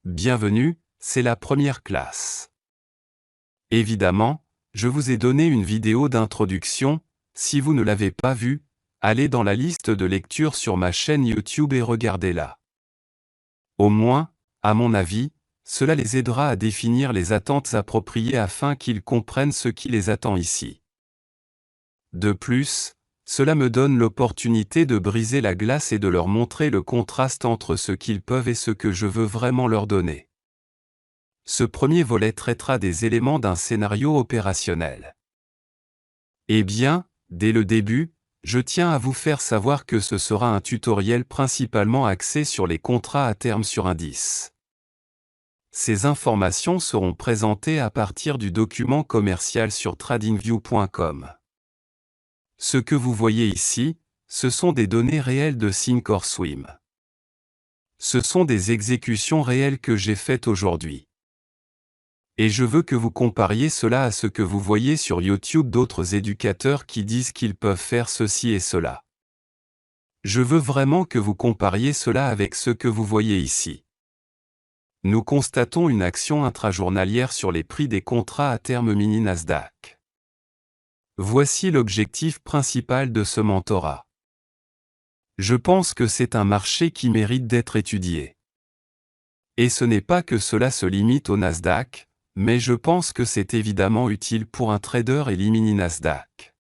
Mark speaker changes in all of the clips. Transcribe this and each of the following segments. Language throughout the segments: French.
Speaker 1: Bienvenue, c'est la première classe. Évidemment, je vous ai donné une vidéo d'introduction. Si vous ne l'avez pas vue, allez dans la liste de lecture sur ma chaîne YouTube et regardez-la. Au moins, à mon avis, cela les aidera à définir les attentes appropriées afin qu'ils comprennent ce qui les attend ici. De plus, cela me donne l'opportunité de briser la glace et de leur montrer le contraste entre ce qu'ils peuvent et ce que je veux vraiment leur donner. Ce premier volet traitera des éléments d'un scénario opérationnel. Eh bien, dès le début, je tiens à vous faire savoir que ce sera un tutoriel principalement axé sur les contrats à terme sur indice. Ces informations seront présentées à partir du document commercial sur tradingview.com. Ce que vous voyez ici, ce sont des données réelles de Thinkorswim. Ce sont des exécutions réelles que j'ai faites aujourd'hui. Et je veux que vous compariez cela à ce que vous voyez sur YouTube d'autres éducateurs qui disent qu'ils peuvent faire ceci et cela. Je veux vraiment que vous compariez cela avec ce que vous voyez ici. Nous constatons une action intrajournalière sur les prix des contrats à terme mini Nasdaq. Voici l'objectif principal de ce mentorat. Je pense que c'est un marché qui mérite d'être étudié. Et ce n'est pas que cela se limite au Nasdaq, mais je pense que c'est évidemment utile pour un trader et l'e-mini Nasdaq.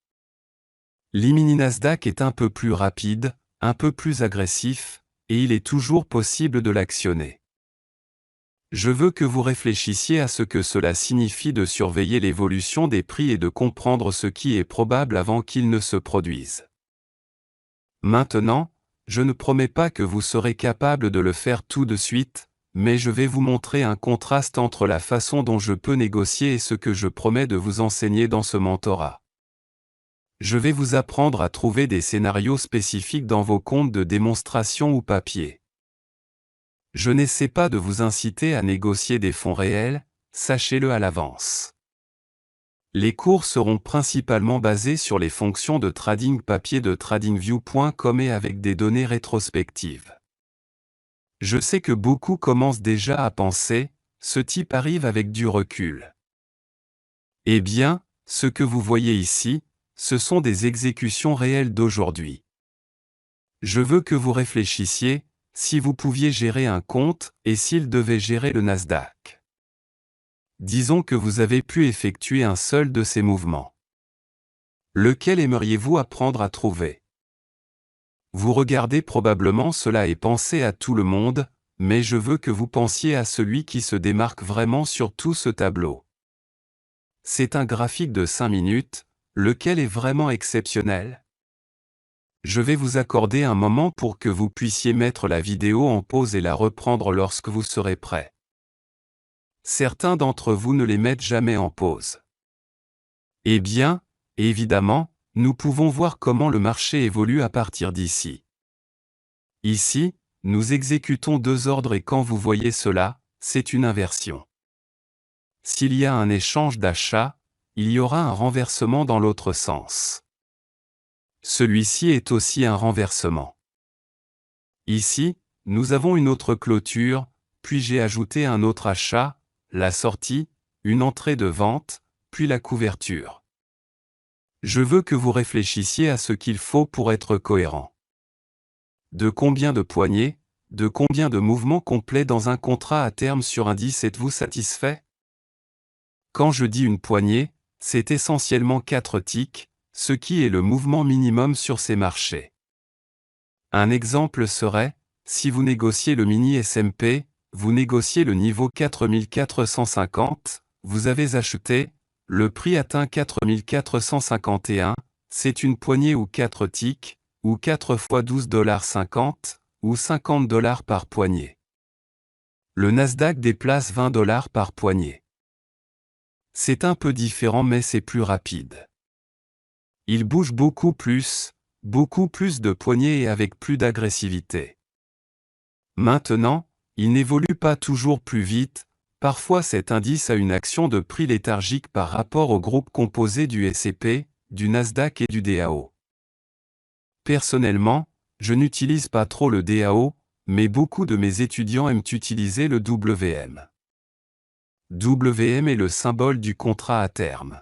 Speaker 1: L'e-mini Nasdaq est un peu plus rapide, un peu plus agressif, et il est toujours possible de l'actionner. Je veux que vous réfléchissiez à ce que cela signifie de surveiller l'évolution des prix et de comprendre ce qui est probable avant qu'ils ne se produisent. Maintenant, je ne promets pas que vous serez capable de le faire tout de suite, mais je vais vous montrer un contraste entre la façon dont je peux négocier et ce que je promets de vous enseigner dans ce mentorat. Je vais vous apprendre à trouver des scénarios spécifiques dans vos comptes de démonstration ou papier. Je n'essaie pas de vous inciter à négocier des fonds réels, sachez-le à l'avance. Les cours seront principalement basés sur les fonctions de trading papier de tradingview.com et avec des données rétrospectives. Je sais que beaucoup commencent déjà à penser, ce type arrive avec du recul. Eh bien, ce que vous voyez ici, ce sont des exécutions réelles d'aujourd'hui. Je veux que vous réfléchissiez, si vous pouviez gérer un compte, et s'il devait gérer le Nasdaq. Disons que vous avez pu effectuer un seul de ces mouvements. Lequel aimeriez-vous apprendre à trouver? Vous regardez probablement cela et pensez à tout le monde, mais je veux que vous pensiez à celui qui se démarque vraiment sur tout ce tableau. C'est un graphique de 5 minutes, lequel est vraiment exceptionnel. Je vais vous accorder un moment pour que vous puissiez mettre la vidéo en pause et la reprendre lorsque vous serez prêt. Certains d'entre vous ne les mettent jamais en pause. Eh bien, évidemment, nous pouvons voir comment le marché évolue à partir d'ici. Ici, nous exécutons deux ordres et quand vous voyez cela, c'est une inversion. S'il y a un échange d'achat, il y aura un renversement dans l'autre sens. Celui-ci est aussi un renversement. Ici, nous avons une autre clôture, puis j'ai ajouté un autre achat, la sortie, une entrée de vente, puis la couverture. Je veux que vous réfléchissiez à ce qu'il faut pour être cohérent. De combien de poignées, de combien de mouvements complets dans un contrat à terme sur indice êtes-vous satisfait? Quand je dis une poignée, c'est essentiellement 4 ticks, ce qui est le mouvement minimum sur ces marchés. Un exemple serait, si vous négociez le mini S&P, vous négociez le niveau 4450, vous avez acheté, le prix atteint 4451, c'est une poignée ou 4 ticks, ou 4 fois $12,50, ou $50 par poignée. Le Nasdaq déplace $20 par poignée. C'est un peu différent mais c'est plus rapide. Il bouge beaucoup plus de poignées et avec plus d'agressivité. Maintenant, il n'évolue pas toujours plus vite, parfois cet indice a une action de prix léthargique par rapport au groupe composé du S&P, du Nasdaq et du DAO. Personnellement, je n'utilise pas trop le DAO, mais beaucoup de mes étudiants aiment utiliser le WM. WM est le symbole du contrat à terme.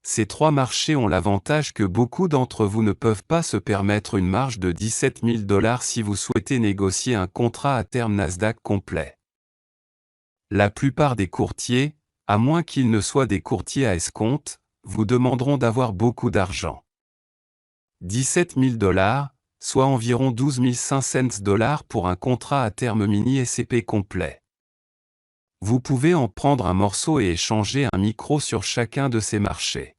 Speaker 1: Ces trois marchés ont l'avantage que beaucoup d'entre vous ne peuvent pas se permettre une marge de 17 000 $ si vous souhaitez négocier un contrat à terme Nasdaq complet. La plupart des courtiers, à moins qu'ils ne soient des courtiers à escompte, vous demanderont d'avoir beaucoup d'argent. 17 000 $, soit environ 12 500 $ pour un contrat à terme mini SCP complet. Vous pouvez en prendre un morceau et échanger un micro sur chacun de ces marchés.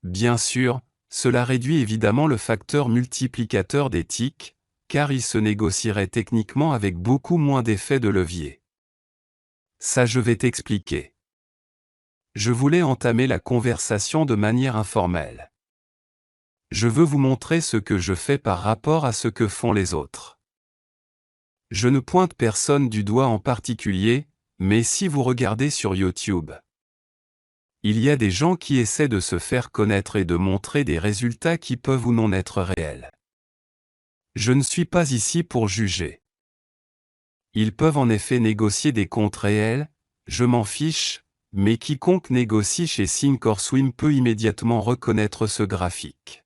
Speaker 1: Bien sûr, cela réduit évidemment le facteur multiplicateur des tics, car il se négocierait techniquement avec beaucoup moins d'effets de levier. Ça je vais t'expliquer. Je voulais entamer la conversation de manière informelle. Je veux vous montrer ce que je fais par rapport à ce que font les autres. Je ne pointe personne du doigt en particulier, mais si vous regardez sur YouTube, il y a des gens qui essaient de se faire connaître et de montrer des résultats qui peuvent ou non être réels. Je ne suis pas ici pour juger. Ils peuvent en effet négocier des comptes réels, je m'en fiche, mais quiconque négocie chez Thinkorswim peut immédiatement reconnaître ce graphique.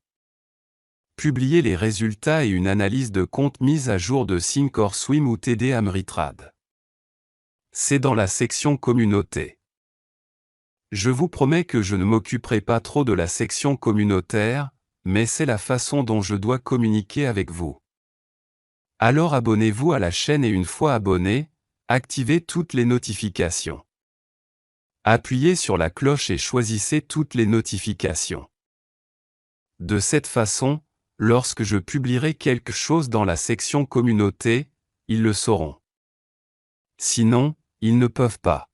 Speaker 1: Publier les résultats et une analyse de compte mise à jour de Thinkorswim ou TD Ameritrade. C'est dans la section communauté. Je vous promets que je ne m'occuperai pas trop de la section communautaire, mais c'est la façon dont je dois communiquer avec vous. Alors abonnez-vous à la chaîne et une fois abonné, activez toutes les notifications. Appuyez sur la cloche et choisissez toutes les notifications. De cette façon, lorsque je publierai quelque chose dans la section communauté, ils le sauront. Sinon, ils ne peuvent pas.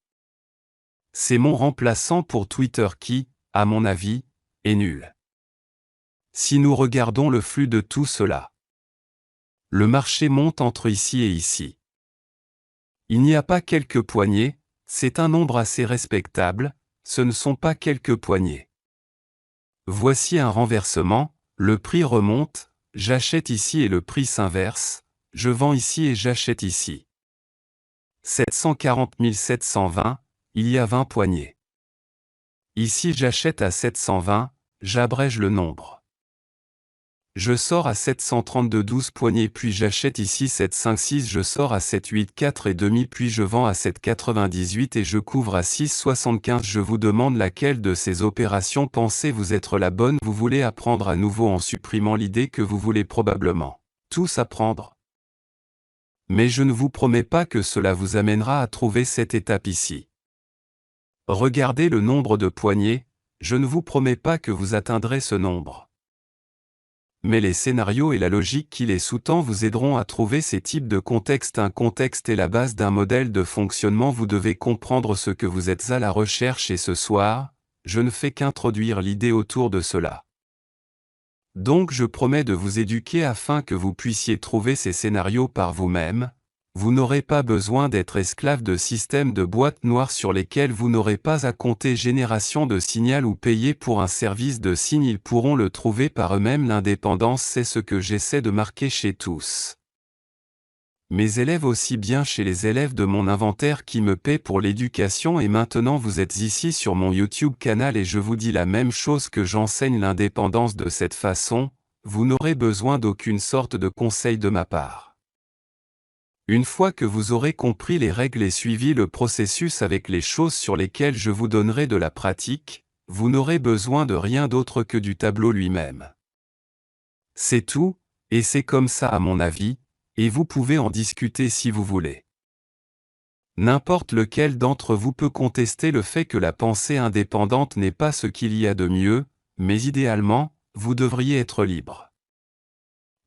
Speaker 1: C'est mon remplaçant pour Twitter qui, à mon avis, est nul. Si nous regardons le flux de tout cela, le marché monte entre ici et ici. Il n'y a pas quelques poignées, c'est un nombre assez respectable, ce ne sont pas quelques poignées. Voici un renversement, le prix remonte, j'achète ici et le prix s'inverse, je vends ici et j'achète ici. 740 720, il y a 20 poignées. Ici j'achète à 720, j'abrège le nombre. Je sors à 732 12 poignées puis j'achète ici 756 je sors à 784 et demi puis je vends à 798 et je couvre à 675 je vous demande laquelle de ces opérations pensez-vous être la bonne vous voulez apprendre à nouveau en supprimant l'idée que vous voulez probablement tous apprendre. Mais je ne vous promets pas que cela vous amènera à trouver cette étape ici. Regardez le nombre de poignées, je ne vous promets pas que vous atteindrez ce nombre. Mais les scénarios et la logique qui les sous-tend vous aideront à trouver ces types de contextes. Un contexte est la base d'un modèle de fonctionnement. Vous devez comprendre ce que vous êtes à la recherche et ce soir, je ne fais qu'introduire l'idée autour de cela. Donc je promets de vous éduquer afin que vous puissiez trouver ces scénarios par vous-même. Vous n'aurez pas besoin d'être esclave de systèmes de boîtes noires sur lesquels vous n'aurez pas à compter génération de signal ou payer pour un service de signe. Ils pourront le trouver par eux-mêmes. L'indépendance, c'est ce que j'essaie de marquer chez tous mes élèves, aussi bien chez les élèves de mon inventaire qui me paient pour l'éducation. Et maintenant vous êtes ici sur mon YouTube canal et je vous dis la même chose que j'enseigne l'indépendance de cette façon, vous n'aurez besoin d'aucune sorte de conseil de ma part. Une fois que vous aurez compris les règles et suivi le processus avec les choses sur lesquelles je vous donnerai de la pratique, vous n'aurez besoin de rien d'autre que du tableau lui-même. C'est tout, et c'est comme ça à mon avis, et vous pouvez en discuter si vous voulez. N'importe lequel d'entre vous peut contester le fait que la pensée indépendante n'est pas ce qu'il y a de mieux, mais idéalement, vous devriez être libre.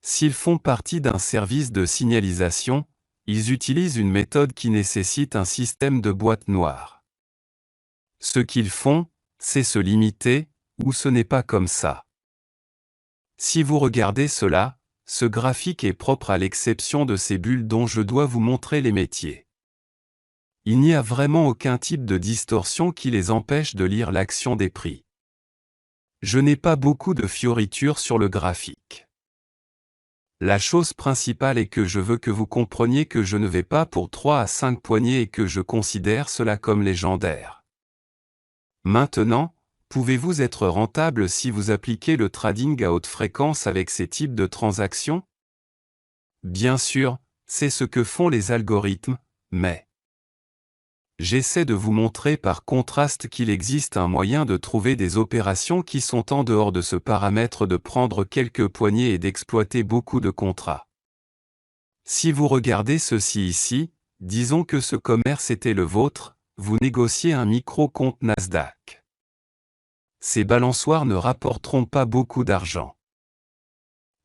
Speaker 1: S'ils font partie d'un service de signalisation, ils utilisent une méthode qui nécessite un système de boîte noire. Ce qu'ils font, c'est se limiter, ou ce n'est pas comme ça. Si vous regardez cela, ce graphique est propre à l'exception de ces bulles dont je dois vous montrer les métiers. Il n'y a vraiment aucun type de distorsion qui les empêche de lire l'action des prix. Je n'ai pas beaucoup de fioritures sur le graphique. La chose principale est que je veux que vous compreniez que je ne vais pas pour 3 à 5 poignées et que je considère cela comme légendaire. Maintenant, pouvez-vous être rentable si vous appliquez le trading à haute fréquence avec ces types de transactions? Bien sûr, c'est ce que font les algorithmes, mais j'essaie de vous montrer par contraste qu'il existe un moyen de trouver des opérations qui sont en dehors de ce paramètre de prendre quelques poignées et d'exploiter beaucoup de contrats. Si vous regardez ceci ici, disons que ce commerce était le vôtre, vous négociez un micro-compte Nasdaq. Ces balançoires ne rapporteront pas beaucoup d'argent.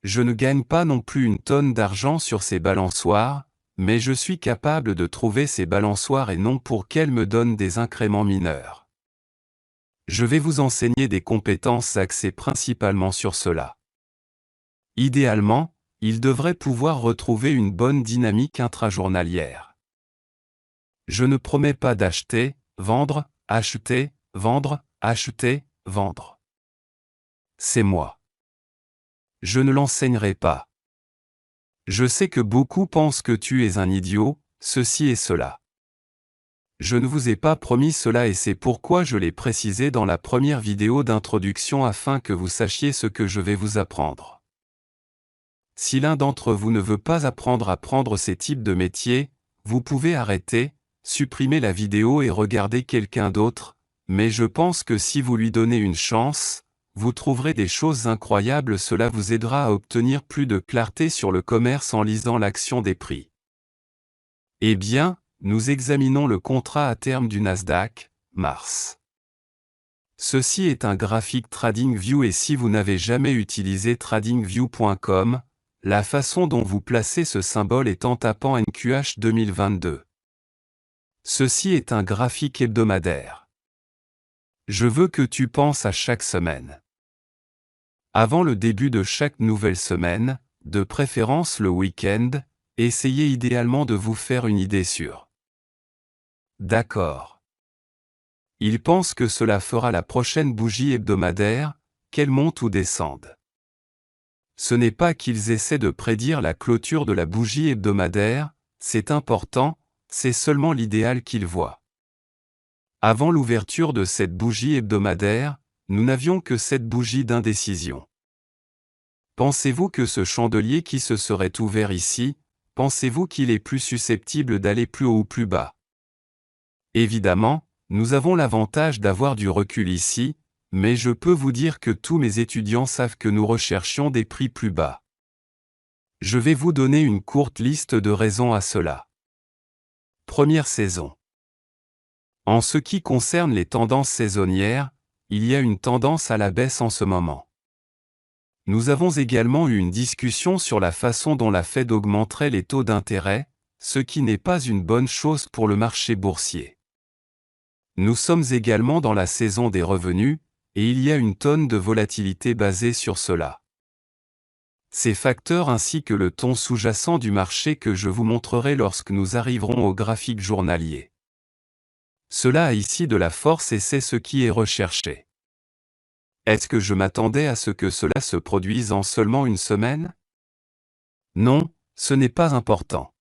Speaker 1: Je ne gagne pas non plus une tonne d'argent sur ces balançoires, mais je suis capable de trouver ces balançoires et non pour qu'elles me donnent des incréments mineurs. Je vais vous enseigner des compétences axées principalement sur cela. Idéalement, il devrait pouvoir retrouver une bonne dynamique intrajournalière. Je ne promets pas d'acheter, vendre, acheter, vendre, acheter, vendre. C'est moi. Je ne l'enseignerai pas. Je sais que beaucoup pensent que tu es un idiot, ceci et cela. Je ne vous ai pas promis cela et c'est pourquoi je l'ai précisé dans la première vidéo d'introduction afin que vous sachiez ce que je vais vous apprendre. Si l'un d'entre vous ne veut pas apprendre à prendre ces types de métiers, vous pouvez arrêter, supprimer la vidéo et regarder quelqu'un d'autre, mais je pense que si vous lui donnez une chance, vous trouverez des choses incroyables. Cela vous aidera à obtenir plus de clarté sur le commerce en lisant l'action des prix. Eh bien, nous examinons le contrat à terme du Nasdaq, mars. Ceci est un graphique TradingView et si vous n'avez jamais utilisé tradingview.com, la façon dont vous placez ce symbole est en tapant NQH 2022. Ceci est un graphique hebdomadaire. Je veux que tu penses à chaque semaine. Avant le début de chaque nouvelle semaine, de préférence le week-end, essayez idéalement de vous faire une idée sur. D'accord. Ils pensent que cela fera la prochaine bougie hebdomadaire, qu'elle monte ou descende. Ce n'est pas qu'ils essaient de prédire la clôture de la bougie hebdomadaire, c'est important, c'est seulement l'idéal qu'ils voient. Avant l'ouverture de cette bougie hebdomadaire, nous n'avions que cette bougie d'indécision. Pensez-vous que ce chandelier qui se serait ouvert ici, pensez-vous qu'il est plus susceptible d'aller plus haut ou plus bas? Évidemment, nous avons l'avantage d'avoir du recul ici, mais je peux vous dire que tous mes étudiants savent que nous recherchions des prix plus bas. Je vais vous donner une courte liste de raisons à cela. Première saison. En ce qui concerne les tendances saisonnières, il y a une tendance à la baisse en ce moment. Nous avons également eu une discussion sur la façon dont la Fed augmenterait les taux d'intérêt, ce qui n'est pas une bonne chose pour le marché boursier. Nous sommes également dans la saison des revenus, et il y a une tonne de volatilité basée sur cela. Ces facteurs ainsi que le ton sous-jacent du marché que je vous montrerai lorsque nous arriverons au graphique journalier. Cela a ici de la force et c'est ce qui est recherché. Est-ce que je m'attendais à ce que cela se produise en seulement une semaine? Non, ce n'est pas important.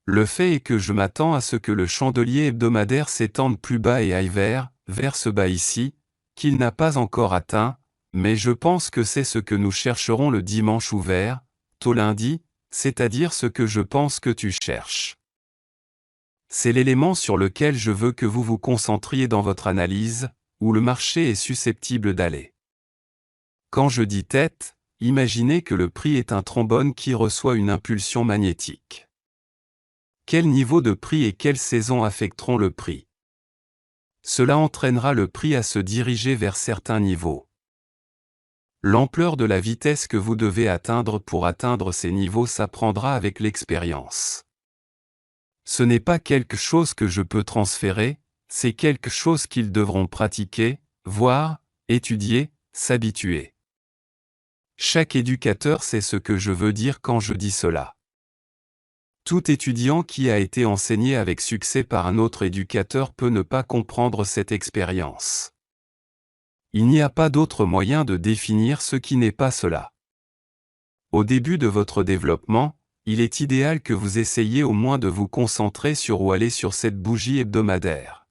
Speaker 1: Le fait est que je m'attends à ce que le chandelier hebdomadaire s'étende plus bas et aille vers ce bas ici, qu'il n'a pas encore atteint, mais je pense que c'est ce que nous chercherons le dimanche ouvert, tôt lundi, c'est-à-dire ce que je pense que tu cherches. C'est l'élément sur lequel je veux que vous vous concentriez dans votre analyse, où le marché est susceptible d'aller. Quand je dis tête, imaginez que le prix est un trombone qui reçoit une impulsion magnétique. Quel niveau de prix et quelle saison affecteront le prix? Cela entraînera le prix à se diriger vers certains niveaux. L'ampleur de la vitesse que vous devez atteindre pour atteindre ces niveaux s'apprendra avec l'expérience. Ce n'est pas quelque chose que je peux transférer, c'est quelque chose qu'ils devront pratiquer, voir, étudier, s'habituer. Chaque éducateur sait ce que je veux dire quand je dis cela. Tout étudiant qui a été enseigné avec succès par un autre éducateur peut ne pas comprendre cette expérience. Il n'y a pas d'autre moyen de définir ce qui n'est pas cela. Au début de votre développement, il est idéal que vous essayiez au moins de vous concentrer sur ou aller sur cette bougie hebdomadaire.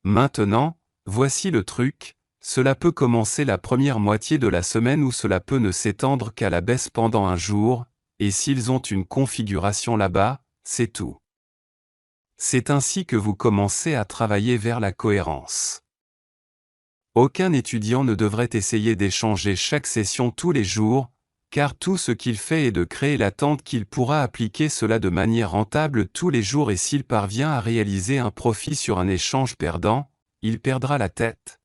Speaker 1: Maintenant, voici le truc, cela peut commencer la première moitié de la semaine ou cela peut ne s'étendre qu'à la baisse pendant un jour, et s'ils ont une configuration là-bas, c'est tout. C'est ainsi que vous commencez à travailler vers la cohérence. Aucun étudiant ne devrait essayer d'échanger chaque session tous les jours, car tout ce qu'il fait est de créer l'attente qu'il pourra appliquer cela de manière rentable tous les jours et s'il parvient à réaliser un profit sur un échange perdant, il perdra la tête.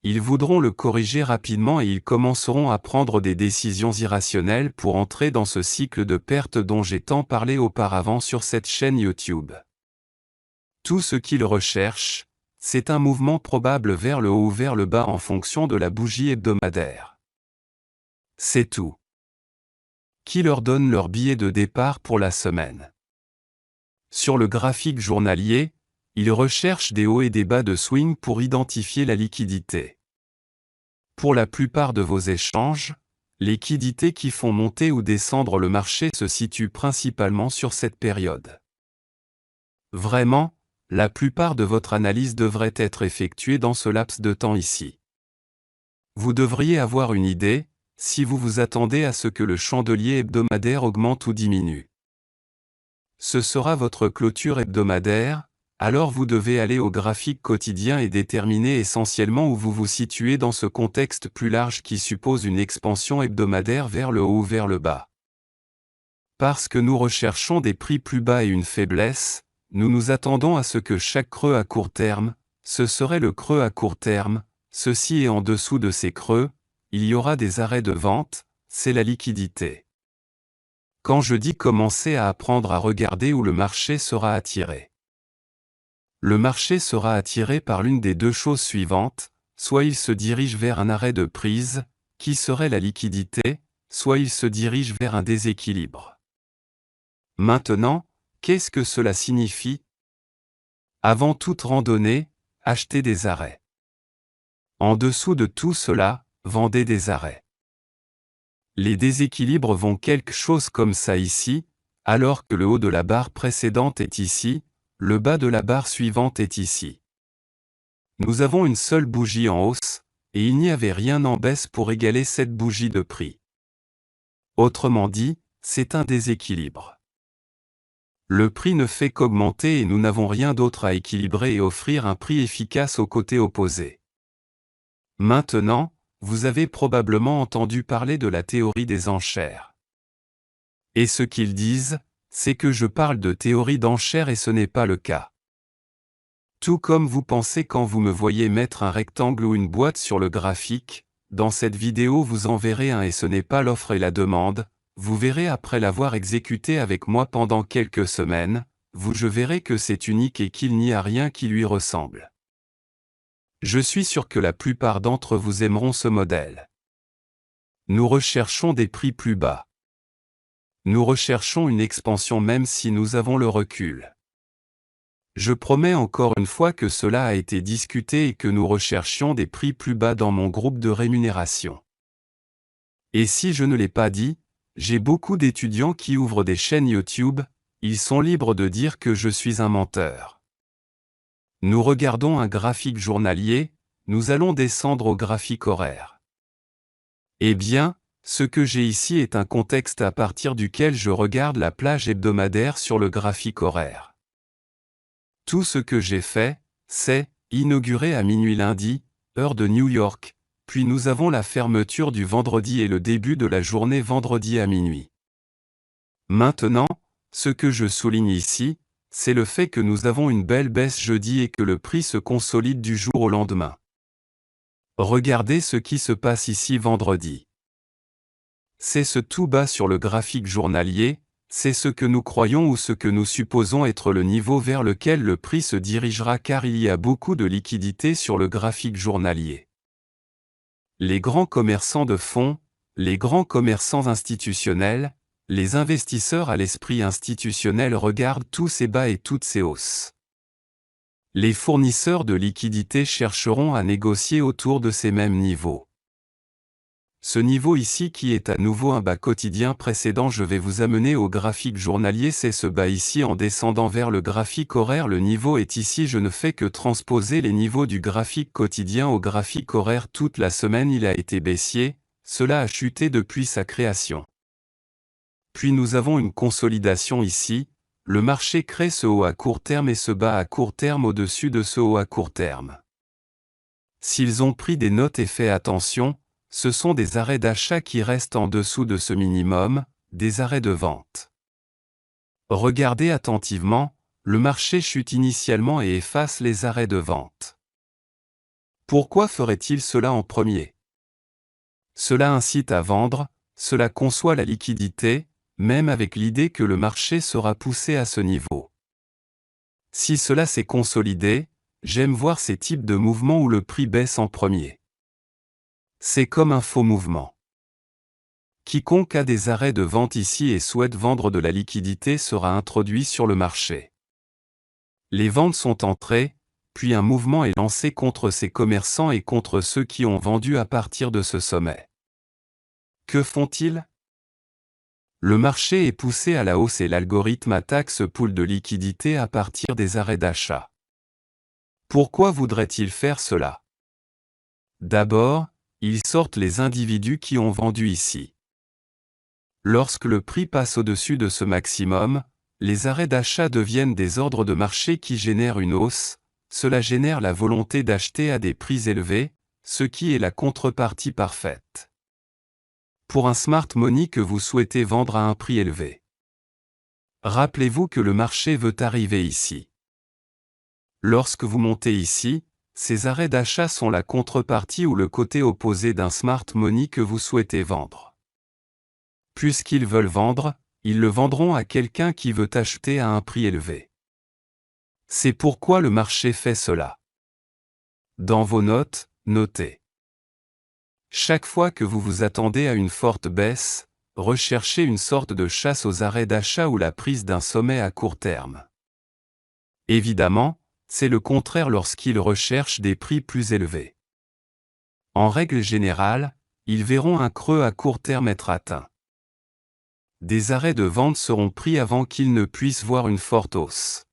Speaker 1: Ils voudront le corriger rapidement et ils commenceront à prendre des décisions irrationnelles pour entrer dans ce cycle de perte dont j'ai tant parlé auparavant sur cette chaîne YouTube. Tout ce qu'ils recherchent, c'est un mouvement probable vers le haut ou vers le bas en fonction de la bougie hebdomadaire. C'est tout. Qui leur donne leur billet de départ pour la semaine. Sur le graphique journalier, ils recherchent des hauts et des bas de swing pour identifier la liquidité. Pour la plupart de vos échanges, les liquidités qui font monter ou descendre le marché se situent principalement sur cette période. Vraiment, la plupart de votre analyse devrait être effectuée dans ce laps de temps ici. Vous devriez avoir une idée, si vous vous attendez à ce que le chandelier hebdomadaire augmente ou diminue. Ce sera votre clôture hebdomadaire, alors vous devez aller au graphique quotidien et déterminer essentiellement où vous vous situez dans ce contexte plus large qui suppose une expansion hebdomadaire vers le haut ou vers le bas. Parce que nous recherchons des prix plus bas et une faiblesse, nous nous attendons à ce que chaque creux à court terme, ce serait le creux à court terme, ceci est en dessous de ces creux, il y aura des arrêts de vente, c'est la liquidité. Quand je dis commencer à apprendre à regarder où le marché sera attiré. Le marché sera attiré par l'une des deux choses suivantes, soit il se dirige vers un arrêt de prise, qui serait la liquidité, soit il se dirige vers un déséquilibre. Maintenant, qu'est-ce que cela signifie? Avant toute randonnée, achetez des arrêts. En dessous de tout cela, vendez des arrêts. Les déséquilibres vont quelque chose comme ça ici, alors que le haut de la barre précédente est ici, le bas de la barre suivante est ici. Nous avons une seule bougie en hausse, et il n'y avait rien en baisse pour égaler cette bougie de prix. Autrement dit, c'est un déséquilibre. Le prix ne fait qu'augmenter et nous n'avons rien d'autre à équilibrer et offrir un prix efficace au côté opposé. Maintenant, vous avez probablement entendu parler de la théorie des enchères. Et ce qu'ils disent, c'est que je parle de théorie d'enchères et ce n'est pas le cas. Tout comme vous pensez quand vous me voyez mettre un rectangle ou une boîte sur le graphique, dans cette vidéo vous en verrez un et ce n'est pas l'offre et la demande, vous verrez après l'avoir exécuté avec moi pendant quelques semaines, je verrai que c'est unique et qu'il n'y a rien qui lui ressemble. Je suis sûr que la plupart d'entre vous aimeront ce modèle. Nous recherchons des prix plus bas. Nous recherchons une expansion même si nous avons le recul. Je promets encore une fois que cela a été discuté et que nous recherchions des prix plus bas dans mon groupe de rémunération. Et si je ne l'ai pas dit, j'ai beaucoup d'étudiants qui ouvrent des chaînes YouTube, ils sont libres de dire que je suis un menteur. Nous regardons un graphique journalier, nous allons descendre au graphique horaire. Eh bien, ce que j'ai ici est un contexte à partir duquel je regarde la plage hebdomadaire sur le graphique horaire. Tout ce que j'ai fait, c'est inaugurer à minuit lundi, heure de New York, puis nous avons la fermeture du vendredi et le début de la journée vendredi à minuit. Maintenant, ce que je souligne ici, c'est le fait que nous avons une belle baisse jeudi et que le prix se consolide du jour au lendemain. Regardez ce qui se passe ici vendredi. C'est ce tout bas sur le graphique journalier, c'est ce que nous croyons ou ce que nous supposons être le niveau vers lequel le prix se dirigera car il y a beaucoup de liquidités sur le graphique journalier. Les grands commerçants de fonds, les grands commerçants institutionnels, les investisseurs à l'esprit institutionnel regardent tous ces bas et toutes ces hausses. Les fournisseurs de liquidités chercheront à négocier autour de ces mêmes niveaux. Ce niveau ici qui est à nouveau un bas quotidien précédent, je vais vous amener au graphique journalier, c'est ce bas ici en descendant vers le graphique horaire. Le niveau est ici, je ne fais que transposer les niveaux du graphique quotidien au graphique horaire. Toute la semaine il a été baissier, cela a chuté depuis sa création. Puis nous avons une consolidation ici, le marché crée ce haut à court terme et ce bas à court terme au-dessus de ce haut à court terme. S'ils ont pris des notes et fait attention, ce sont des arrêts d'achat qui restent en dessous de ce minimum, des arrêts de vente. Regardez attentivement, le marché chute initialement et efface les arrêts de vente. Pourquoi ferait-il cela en premier? Cela incite à vendre, cela conçoit la liquidité, même avec l'idée que le marché sera poussé à ce niveau. Si cela s'est consolidé, j'aime voir ces types de mouvements où le prix baisse en premier. C'est comme un faux mouvement. Quiconque a des arrêts de vente ici et souhaite vendre de la liquidité sera introduit sur le marché. Les ventes sont entrées, puis un mouvement est lancé contre ces commerçants et contre ceux qui ont vendu à partir de ce sommet. Que font-ils? Le marché est poussé à la hausse et l'algorithme attaque ce pool de liquidité à partir des arrêts d'achat. Pourquoi voudrait-il faire cela? D'abord, ils sortent les individus qui ont vendu ici. Lorsque le prix passe au-dessus de ce maximum, les arrêts d'achat deviennent des ordres de marché qui génèrent une hausse, cela génère la volonté d'acheter à des prix élevés, ce qui est la contrepartie parfaite. Pour un smart money que vous souhaitez vendre à un prix élevé. Rappelez-vous que le marché veut arriver ici. Lorsque vous montez ici, ces arrêts d'achat sont la contrepartie ou le côté opposé d'un smart money que vous souhaitez vendre. Puisqu'ils veulent vendre, ils le vendront à quelqu'un qui veut acheter à un prix élevé. C'est pourquoi le marché fait cela. Dans vos notes, notez. Chaque fois que vous vous attendez à une forte baisse, recherchez une sorte de chasse aux arrêts d'achat ou la prise d'un sommet à court terme. Évidemment, c'est le contraire lorsqu'ils recherchent des prix plus élevés. En règle générale, ils verront un creux à court terme être atteint. Des arrêts de vente seront pris avant qu'ils ne puissent voir une forte hausse.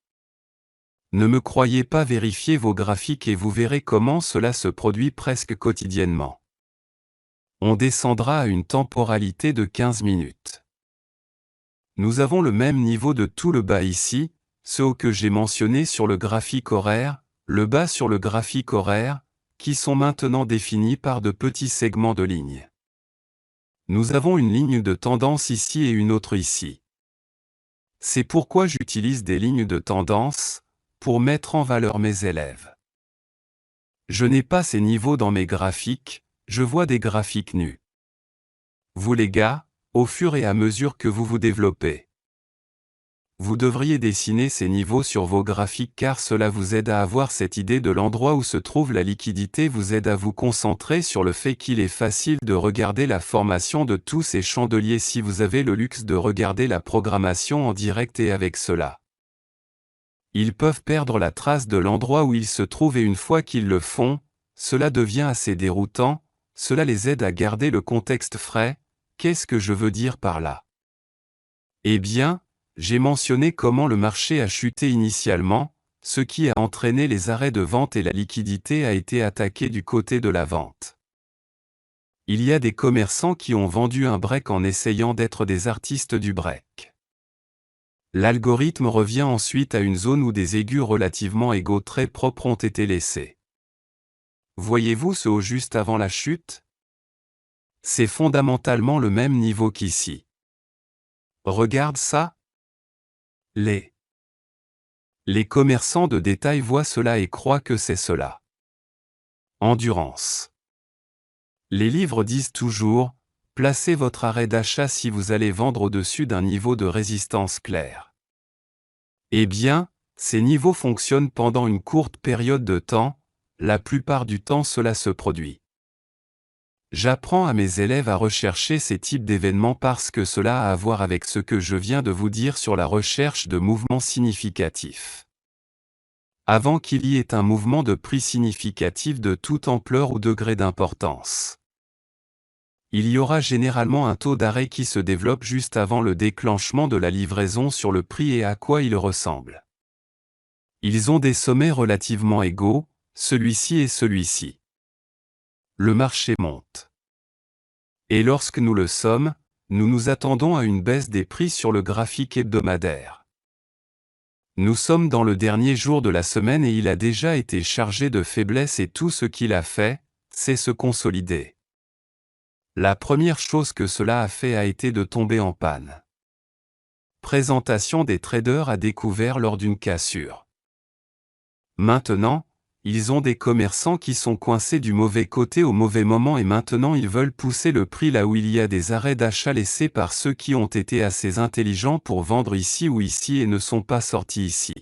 Speaker 1: Ne me croyez pas, vérifiez vos graphiques et vous verrez comment cela se produit presque quotidiennement. On descendra à une temporalité de 15 minutes. Nous avons le même niveau de tout le bas ici, ce haut que j'ai mentionné sur le graphique horaire, le bas sur le graphique horaire, qui sont maintenant définis par de petits segments de lignes. Nous avons une ligne de tendance ici et une autre ici. C'est pourquoi j'utilise des lignes de tendance, pour mettre en valeur mes élèves. Je n'ai pas ces niveaux dans mes graphiques, je vois des graphiques nus. Vous les gars, au fur et à mesure que vous vous développez, vous devriez dessiner ces niveaux sur vos graphiques car cela vous aide à avoir cette idée de l'endroit où se trouve la liquidité, vous aide à vous concentrer sur le fait qu'il est facile de regarder la formation de tous ces chandeliers si vous avez le luxe de regarder la programmation en direct et avec cela. Ils peuvent perdre la trace de l'endroit où ils se trouvent et une fois qu'ils le font, cela devient assez déroutant, cela les aide à garder le contexte frais. Qu'est-ce que je veux dire par là? Eh bien, j'ai mentionné comment le marché a chuté initialement, ce qui a entraîné les arrêts de vente et la liquidité a été attaquée du côté de la vente. Il y a des commerçants qui ont vendu un break en essayant d'être des artistes du break. L'algorithme revient ensuite à une zone où des aigus relativement égaux très propres ont été laissés. Voyez-vous ce haut juste avant la chute? C'est fondamentalement le même niveau qu'ici. Regarde ça. Les commerçants de détail voient cela et croient que c'est cela. Endurance. Les livres disent toujours, placez votre arrêt d'achat si vous allez vendre au-dessus d'un niveau de résistance clair. Eh bien, ces niveaux fonctionnent pendant une courte période de temps, la plupart du temps cela se produit. J'apprends à mes élèves à rechercher ces types d'événements parce que cela a à voir avec ce que je viens de vous dire sur la recherche de mouvements significatifs. Avant qu'il y ait un mouvement de prix significatif de toute ampleur ou degré d'importance. il y aura généralement un taux d'arrêt qui se développe juste avant le déclenchement de la livraison sur le prix et à quoi il ressemble. Ils ont des sommets relativement égaux, celui-ci et celui-ci. Le marché monte. Et lorsque nous le sommes, nous nous attendons à une baisse des prix sur le graphique hebdomadaire. Nous sommes dans le dernier jour de la semaine et il a déjà été chargé de faiblesse et tout ce qu'il a fait, c'est se consolider. La première chose que cela a fait a été de tomber en panne. Présentation des traders à découvert lors d'une cassure. Maintenant, ils ont des commerçants qui sont coincés du mauvais côté au mauvais moment et maintenant ils veulent pousser le prix là où il y a des arrêts d'achat laissés par ceux qui ont été assez intelligents pour vendre ici ou ici et ne sont pas sortis ici.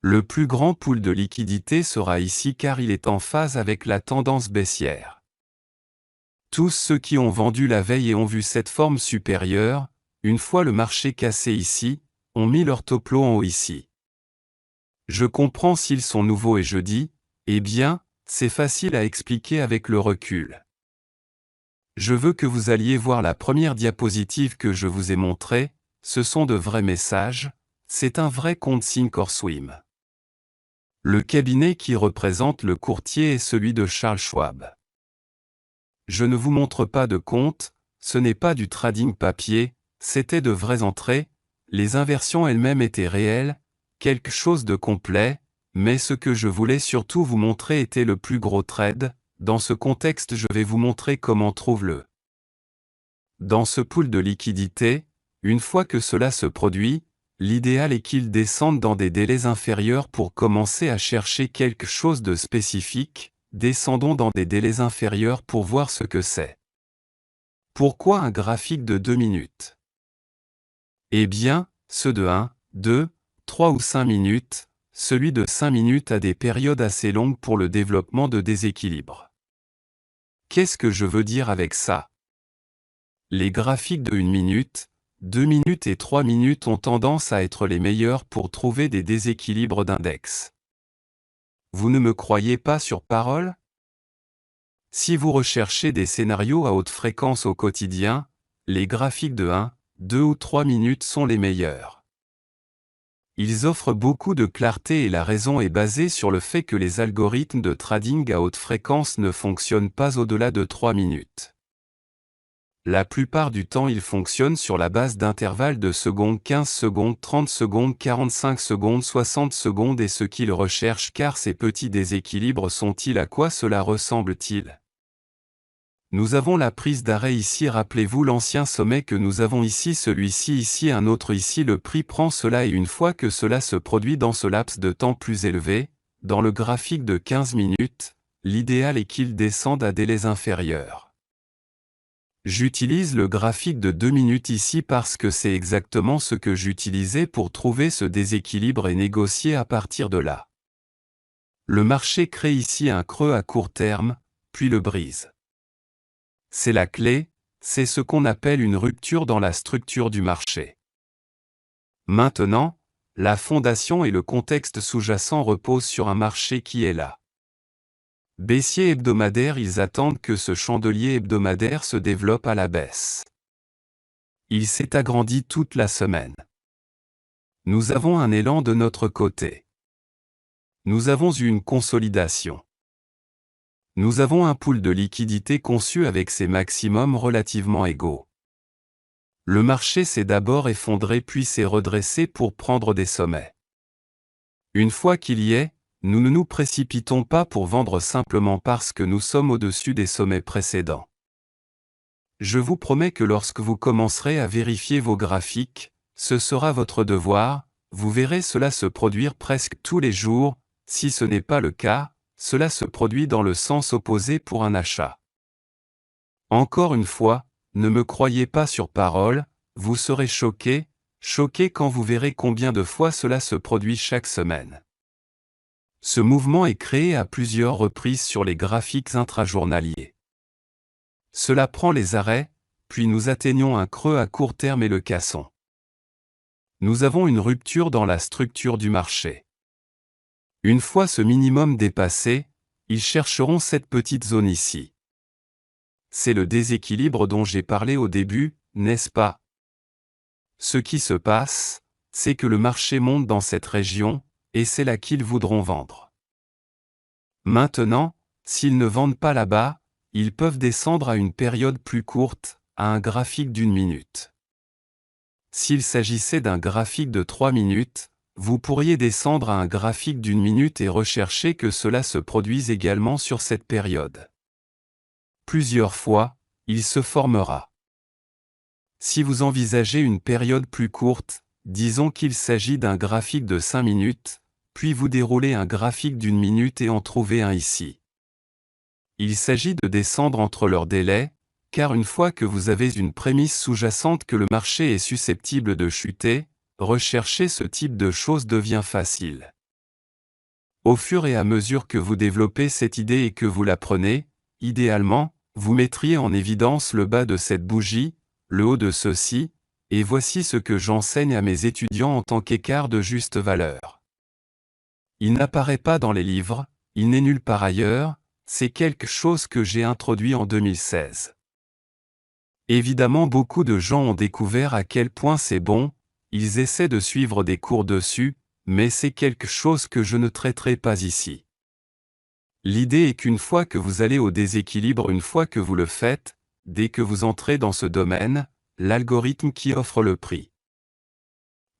Speaker 1: Le plus grand pool de liquidité sera ici car il est en phase avec la tendance baissière. Tous ceux qui ont vendu la veille et ont vu cette forme supérieure, une fois le marché cassé ici, ont mis leur top-lot en haut ici. Je comprends s'ils sont nouveaux et je dis, eh bien, c'est facile à expliquer avec le recul. Je veux que vous alliez voir la première diapositive que je vous ai montrée, ce sont de vrais messages, c'est un vrai compte Thinkorswim. Le cabinet qui représente le courtier est celui de Charles Schwab. Je ne vous montre pas de compte, ce n'est pas du trading papier, c'était de vraies entrées, les inversions elles-mêmes étaient réelles, quelque chose de complet, mais ce que je voulais surtout vous montrer était le plus gros trade. Dans ce contexte, je vais vous montrer comment trouve-le. Dans ce pool de liquidité, une fois que cela se produit, l'idéal est qu'il descende dans des délais inférieurs pour commencer à chercher quelque chose de spécifique. Descendons dans des délais inférieurs pour voir ce que c'est. Pourquoi un graphique de 2 minutes? Eh bien, ceux de 1, 2, 3 ou 5 minutes, celui de 5 minutes a des périodes assez longues pour le développement de déséquilibre. Qu'est-ce que je veux dire avec ça? Les graphiques de 1 minute, 2 minutes et 3 minutes ont tendance à être les meilleurs pour trouver des déséquilibres d'index. Vous ne me croyez pas sur parole? Si vous recherchez des scénarios à haute fréquence au quotidien, les graphiques de 1, 2 ou 3 minutes sont les meilleurs. Ils offrent beaucoup de clarté et la raison est basée sur le fait que les algorithmes de trading à haute fréquence ne fonctionnent pas au-delà de 3 minutes. La plupart du temps ils fonctionnent sur la base d'intervalles de secondes 15 secondes 30 secondes 45 secondes 60 secondes et ce qu'ils recherchent car ces petits déséquilibres sont-ils à quoi cela ressemble-t-il? Nous avons la prise d'arrêt ici, rappelez-vous l'ancien sommet que nous avons ici, celui-ci ici, un autre ici, le prix prend cela et une fois que cela se produit dans ce laps de temps plus élevé, dans le graphique de 15 minutes, l'idéal est qu'il descende à délais inférieurs. J'utilise le graphique de 2 minutes ici parce que c'est exactement ce que j'utilisais pour trouver ce déséquilibre et négocier à partir de là. Le marché crée ici un creux à court terme, puis le brise. C'est la clé, c'est ce qu'on appelle une rupture dans la structure du marché. Maintenant, la fondation et le contexte sous-jacent reposent sur un marché qui est là. Baissier hebdomadaire, ils attendent que ce chandelier hebdomadaire se développe à la baisse. Il s'est agrandi toute la semaine. Nous avons un élan de notre côté. Nous avons eu une consolidation. Nous avons un pool de liquidité conçu avec ses maximums relativement égaux. Le marché s'est d'abord effondré puis s'est redressé pour prendre des sommets. Une fois qu'il y est, nous ne nous précipitons pas pour vendre simplement parce que nous sommes au-dessus des sommets précédents. Je vous promets que lorsque vous commencerez à vérifier vos graphiques, ce sera votre devoir, vous verrez cela se produire presque tous les jours, si ce n'est pas le cas, cela se produit dans le sens opposé pour un achat. Encore une fois, ne me croyez pas sur parole, vous serez choqués quand vous verrez combien de fois cela se produit chaque semaine. Ce mouvement est créé à plusieurs reprises sur les graphiques intrajournaliers. Cela prend les arrêts, puis nous atteignons un creux à court terme et le cassons. Nous avons une rupture dans la structure du marché. Une fois ce minimum dépassé, ils chercheront cette petite zone ici. c'est le déséquilibre dont j'ai parlé au début, n'est-ce pas? Ce qui se passe, c'est que le marché monte dans cette région, et c'est là qu'ils voudront vendre. Maintenant, s'ils ne vendent pas là-bas, ils peuvent descendre à une période plus courte, à un graphique d'1 minute. S'il s'agissait d'un graphique de 3 minutes, vous pourriez descendre à un graphique d'1 minute et rechercher que cela se produise également sur cette période. Plusieurs fois, il se formera. Si vous envisagez une période plus courte, disons qu'il s'agit d'un graphique de 5 minutes, puis vous déroulez un graphique d'1 minute et en trouvez un ici. Il s'agit de descendre entre leurs délais, car une fois que vous avez une prémisse sous-jacente que le marché est susceptible de chuter, rechercher ce type de choses devient facile. Au fur et à mesure que vous développez cette idée et que vous l'apprenez, idéalement, vous mettriez en évidence le bas de cette bougie, le haut de ceci, et voici ce que j'enseigne à mes étudiants en tant qu'écart de juste valeur. Il n'apparaît pas dans les livres, il n'est nulle part ailleurs, c'est quelque chose que j'ai introduit en 2016. Évidemment, beaucoup de gens ont découvert à quel point c'est bon, ils essaient de suivre des cours dessus, mais c'est quelque chose que je ne traiterai pas ici. L'idée est qu'une fois que vous allez au déséquilibre, une fois que vous le faites, dès que vous entrez dans ce domaine, l'algorithme qui offre le prix.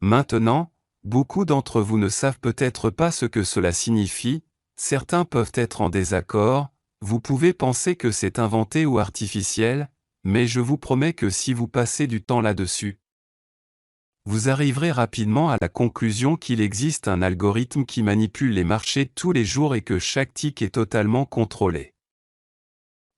Speaker 1: Maintenant, beaucoup d'entre vous ne savent peut-être pas ce que cela signifie, certains peuvent être en désaccord, vous pouvez penser que c'est inventé ou artificiel, mais je vous promets que si vous passez du temps là-dessus, vous arriverez rapidement à la conclusion qu'il existe un algorithme qui manipule les marchés tous les jours et que chaque tic est totalement contrôlé.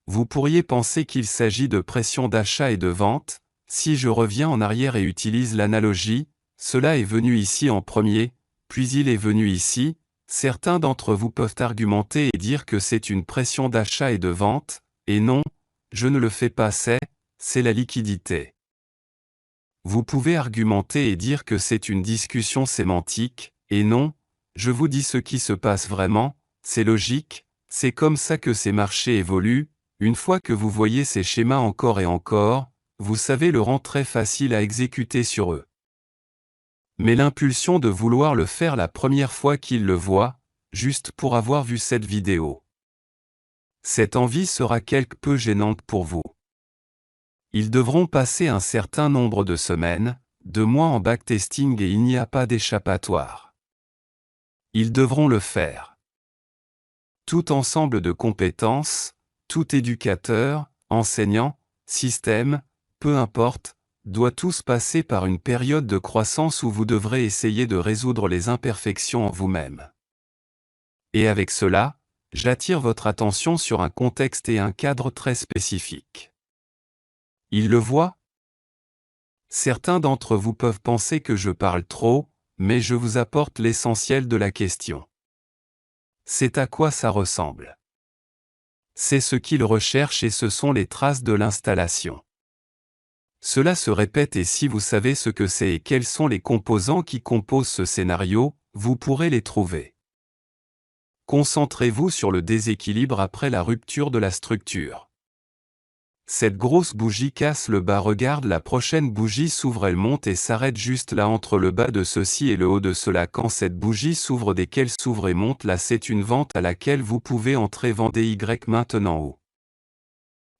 Speaker 1: Vous pourriez penser qu'il s'agit de pression d'achat et de vente, si je reviens en arrière et utilise l'analogie, cela est venu ici en premier, puis il est venu ici, certains d'entre vous peuvent argumenter et dire que c'est une pression d'achat et de vente, et non, je ne le fais pas, c'est la liquidité. Vous pouvez argumenter et dire que c'est une discussion sémantique, et non, je vous dis ce qui se passe vraiment, c'est logique, c'est comme ça que ces marchés évoluent, une fois que vous voyez ces schémas encore et encore, vous savez le rend très facile à exécuter sur eux. Mais l'impulsion de vouloir le faire la première fois qu'ils le voient, juste pour avoir vu cette vidéo. Cette envie sera quelque peu gênante pour vous. Ils devront passer un certain nombre de semaines, de mois en backtesting et il n'y a pas d'échappatoire. Ils devront le faire. Tout ensemble de compétences, tout éducateur, enseignant, système, peu importe, doit tous passer par une période de croissance où vous devrez essayer de résoudre les imperfections en vous-même. Et avec cela, j'attire votre attention sur un contexte et un cadre très spécifiques. Ils le voient? Certains d'entre vous peuvent penser que je parle trop, mais je vous apporte l'essentiel de la question. C'est à quoi ça ressemble. C'est ce qu'ils recherchent et ce sont les traces de l'installation. Cela se répète et si vous savez ce que c'est et quels sont les composants qui composent ce scénario, vous pourrez les trouver. Concentrez-vous sur le déséquilibre après la rupture de la structure. Cette grosse bougie casse le bas, regarde la prochaine bougie s'ouvre, elle monte et s'arrête juste là entre le bas de ceci et le haut de cela. Quand cette bougie s'ouvre, dès qu'elle s'ouvre et monte là, c'est une vente à laquelle vous pouvez entrer. Vendez Y maintenant haut.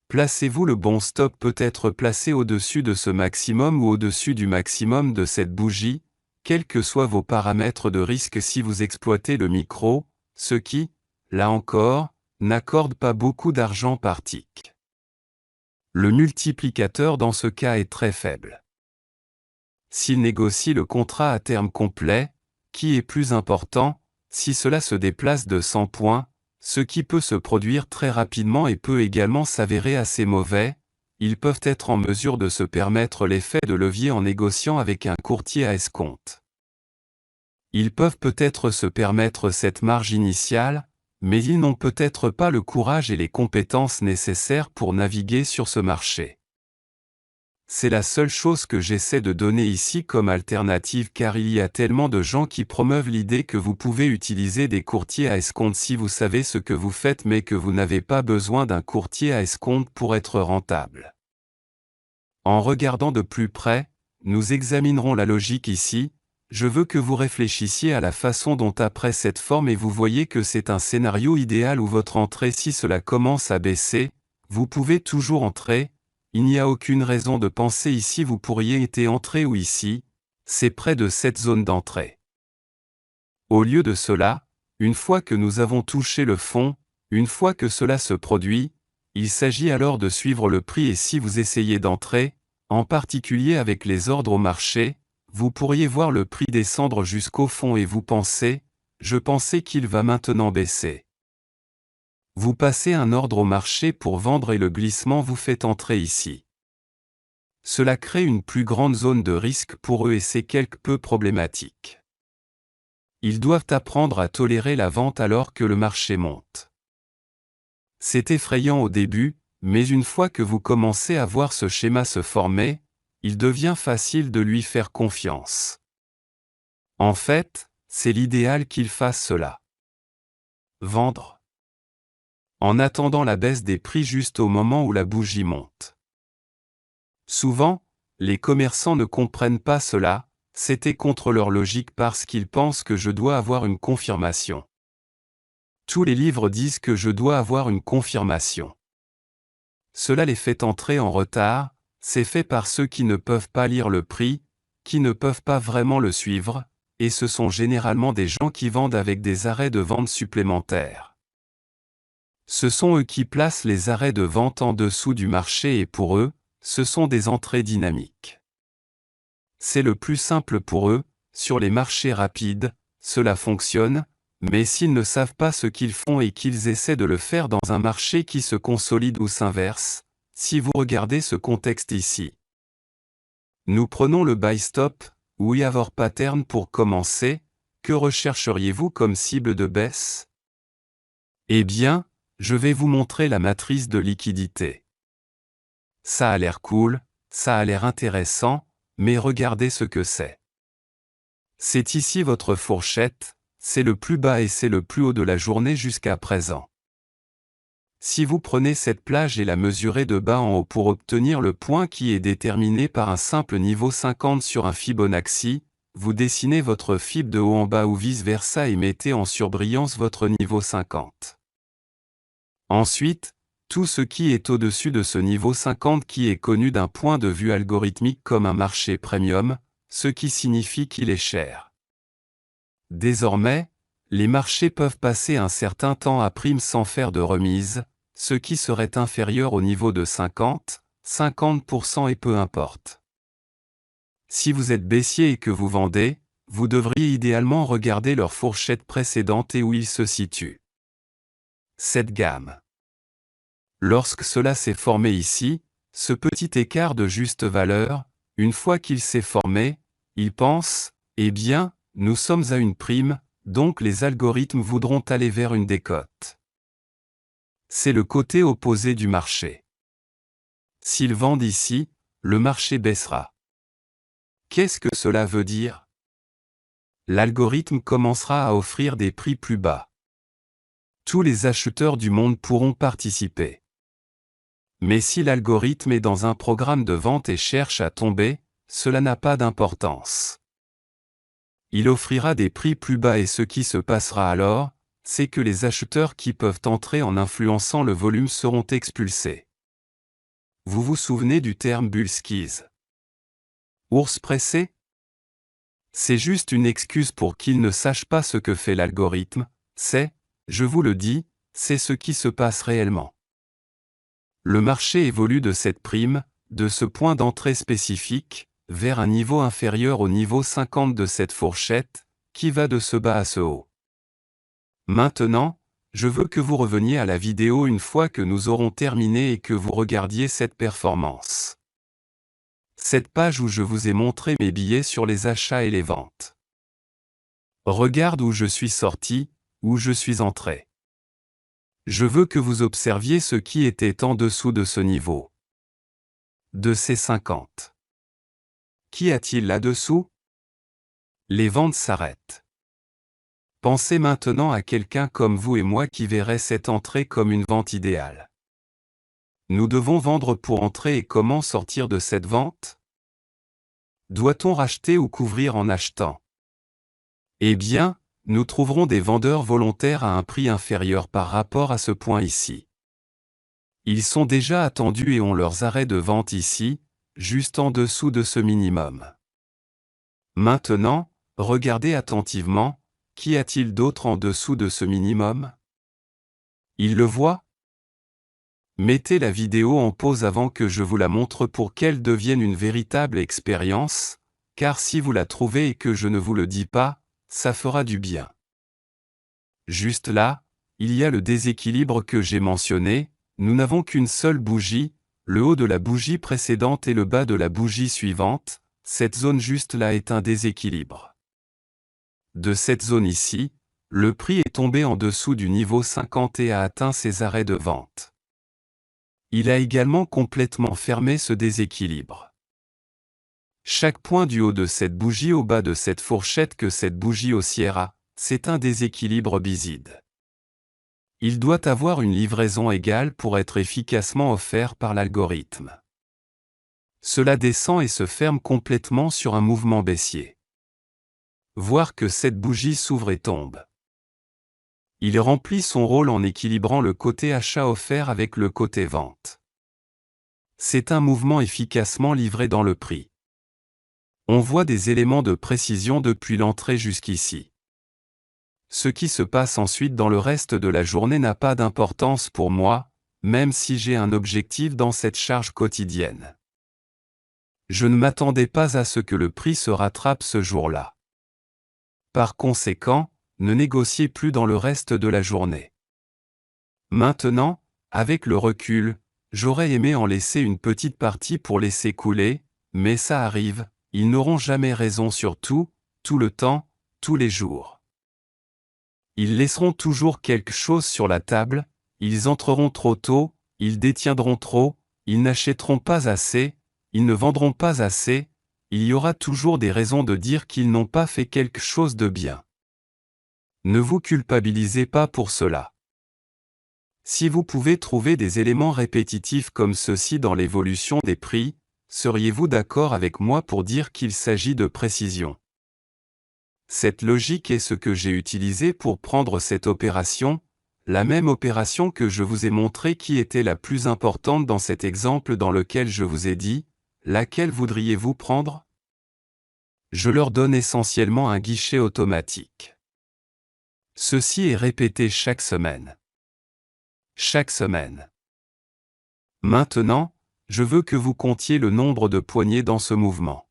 Speaker 1: Placez-vous le bon stop peut être placé au-dessus de ce maximum ou au-dessus du maximum de cette bougie, quels que soient vos paramètres de risque si vous exploitez le micro, ce qui, là encore, n'accorde pas beaucoup d'argent par tick. Le multiplicateur dans ce cas est très faible. S'il négocie le contrat à terme complet, qui est plus important, si cela se déplace de 100 points, ce qui peut se produire très rapidement et peut également s'avérer assez mauvais, ils peuvent être en mesure de se permettre l'effet de levier en négociant avec un courtier à escompte. Ils peuvent peut-être se permettre cette marge initiale, mais ils n'ont peut-être pas le courage et les compétences nécessaires pour naviguer sur ce marché. C'est la seule chose que j'essaie de donner ici comme alternative car il y a tellement de gens qui promeuvent l'idée que vous pouvez utiliser des courtiers à escompte si vous savez ce que vous faites mais que vous n'avez pas besoin d'un courtier à escompte pour être rentable. En regardant de plus près, nous examinerons la logique ici. Je veux que vous réfléchissiez à la façon dont après cette forme et vous voyez que c'est un scénario idéal où votre entrée si cela commence à baisser, vous pouvez toujours entrer. Il n'y a aucune raison de penser ici vous pourriez être entré ou ici, c'est près de cette zone d'entrée. Au lieu de cela, une fois que nous avons touché le fond, une fois que cela se produit, il s'agit alors de suivre le prix et si vous essayez d'entrer, en particulier avec les ordres au marché, vous pourriez voir le prix descendre jusqu'au fond et vous pensez, je pensais qu'il va maintenant baisser. Vous passez un ordre au marché pour vendre et le glissement vous fait entrer ici. Cela crée une plus grande zone de risque pour eux et c'est quelque peu problématique. Ils doivent apprendre à tolérer la vente alors que le marché monte. C'est effrayant au début, mais une fois que vous commencez à voir ce schéma se former, il devient facile de lui faire confiance. En fait, c'est l'idéal qu'il fasse cela. Vendre. En attendant la baisse des prix juste au moment où la bougie monte. Souvent, les commerçants ne comprennent pas cela, c'était contre leur logique parce qu'ils pensent que je dois avoir une confirmation. Tous les livres disent que je dois avoir une confirmation. Cela les fait entrer en retard, c'est fait par ceux qui ne peuvent pas lire le prix, qui ne peuvent pas vraiment le suivre, et ce sont généralement des gens qui vendent avec des arrêts de vente supplémentaires. Ce sont eux qui placent les arrêts de vente en dessous du marché et pour eux, ce sont des entrées dynamiques. C'est le plus simple pour eux, sur les marchés rapides, cela fonctionne, mais s'ils ne savent pas ce qu'ils font et qu'ils essaient de le faire dans un marché qui se consolide ou s'inverse, si vous regardez ce contexte ici. Nous prenons le buy stop, ou Yavor pattern pour commencer, que rechercheriez-vous comme cible de baisse? Eh bien, je vais vous montrer la matrice de liquidité. Ça a l'air cool, ça a l'air intéressant, mais regardez ce que c'est. C'est ici votre fourchette, c'est le plus bas et c'est le plus haut de la journée jusqu'à présent. Si vous prenez cette plage et la mesurez de bas en haut pour obtenir le point qui est déterminé par un simple niveau 50 sur un Fibonacci, vous dessinez votre fib de haut en bas ou vice-versa et mettez en surbrillance votre niveau 50. Ensuite, tout ce qui est au-dessus de ce niveau 50 qui est connu d'un point de vue algorithmique comme un marché premium, ce qui signifie qu'il est cher. Désormais, les marchés peuvent passer un certain temps à prime sans faire de remise, ce qui serait inférieur au niveau de 50, 50% et peu importe. Si vous êtes baissier et que vous vendez, vous devriez idéalement regarder leur fourchette précédente et où ils se situent. Cette gamme. Lorsque cela s'est formé ici, ce petit écart de juste valeur, une fois qu'il s'est formé, ils pensent, eh bien, nous sommes à une prime, donc les algorithmes voudront aller vers une décote. C'est le côté opposé du marché. S'ils vendent ici, le marché baissera. Qu'est-ce que cela veut dire? L'algorithme commencera à offrir des prix plus bas. Tous les acheteurs du monde pourront participer. Mais si l'algorithme est dans un programme de vente et cherche à tomber, cela n'a pas d'importance. Il offrira des prix plus bas et ce qui se passera alors, c'est que les acheteurs qui peuvent entrer en influençant le volume seront expulsés. Vous vous souvenez du terme bull squeeze? Ours pressé? C'est juste une excuse pour qu'ils ne sachent pas ce que fait l'algorithme, c'est, je vous le dis, c'est ce qui se passe réellement. Le marché évolue de cette prime, de ce point d'entrée spécifique, vers un niveau inférieur au niveau 50 de cette fourchette, qui va de ce bas à ce haut. Maintenant, je veux que vous reveniez à la vidéo une fois que nous aurons terminé et que vous regardiez cette performance. Cette page où je vous ai montré mes billets sur les achats et les ventes. Regarde où je suis sorti, où je suis entré. Je veux que vous observiez ce qui était en dessous de ce niveau. de ces 50. Qu'y a-t-il là-dessous? Les ventes s'arrêtent. Pensez maintenant à quelqu'un comme vous et moi qui verrait cette entrée comme une vente idéale. Nous devons vendre pour entrer et comment sortir de cette vente? Doit-on racheter ou couvrir en achetant? Eh bien, nous trouverons des vendeurs volontaires à un prix inférieur par rapport à ce point ici. Ils sont déjà attendus et ont leurs arrêts de vente ici, juste en dessous de ce minimum. Maintenant, regardez attentivement, qu'y a-t-il d'autre en dessous de ce minimum? Ils le voient? Mettez la vidéo en pause avant que je vous la montre pour qu'elle devienne une véritable expérience, car si vous la trouvez et que je ne vous le dis pas, ça fera du bien. Juste là, il y a le déséquilibre que j'ai mentionné, nous n'avons qu'une seule bougie, le haut de la bougie précédente et le bas de la bougie suivante, cette zone juste là est un déséquilibre. De cette zone ici, le prix est tombé en dessous du niveau 50 et a atteint ses arrêts de vente. Il a également complètement fermé ce déséquilibre. Chaque point du haut de cette bougie au bas de cette fourchette que cette bougie haussière, c'est un déséquilibre biside. Il doit avoir une livraison égale pour être efficacement offert par l'algorithme. Cela descend et se ferme complètement sur un mouvement baissier. Voir que cette bougie s'ouvre et tombe. Il remplit son rôle en équilibrant le côté achat offert avec le côté vente. C'est un mouvement efficacement livré dans le prix. On voit des éléments de précision depuis l'entrée jusqu'ici. Ce qui se passe ensuite dans le reste de la journée n'a pas d'importance pour moi, même si j'ai un objectif dans cette charge quotidienne. Je ne m'attendais pas à ce que le prix se rattrape ce jour-là. Par conséquent, ne négociez plus dans le reste de la journée. Maintenant, avec le recul, j'aurais aimé en laisser une petite partie pour laisser couler, mais ça arrive, ils n'auront jamais raison sur tout le temps, tous les jours. Ils laisseront toujours quelque chose sur la table, ils entreront trop tôt, ils détiendront trop, ils n'achèteront pas assez, ils ne vendront pas assez, il y aura toujours des raisons de dire qu'ils n'ont pas fait quelque chose de bien. Ne vous culpabilisez pas pour cela. Si vous pouvez trouver des éléments répétitifs comme ceux-ci dans l'évolution des prix, seriez-vous d'accord avec moi pour dire qu'il s'agit de précision? Cette logique est ce que j'ai utilisé pour prendre cette opération, la même opération que je vous ai montré qui était la plus importante dans cet exemple dans lequel je vous ai dit, laquelle voudriez-vous prendre? Je leur donne essentiellement un guichet automatique. Ceci est répété chaque semaine. Chaque semaine. Maintenant, je veux que vous comptiez le nombre de poignées dans ce mouvement.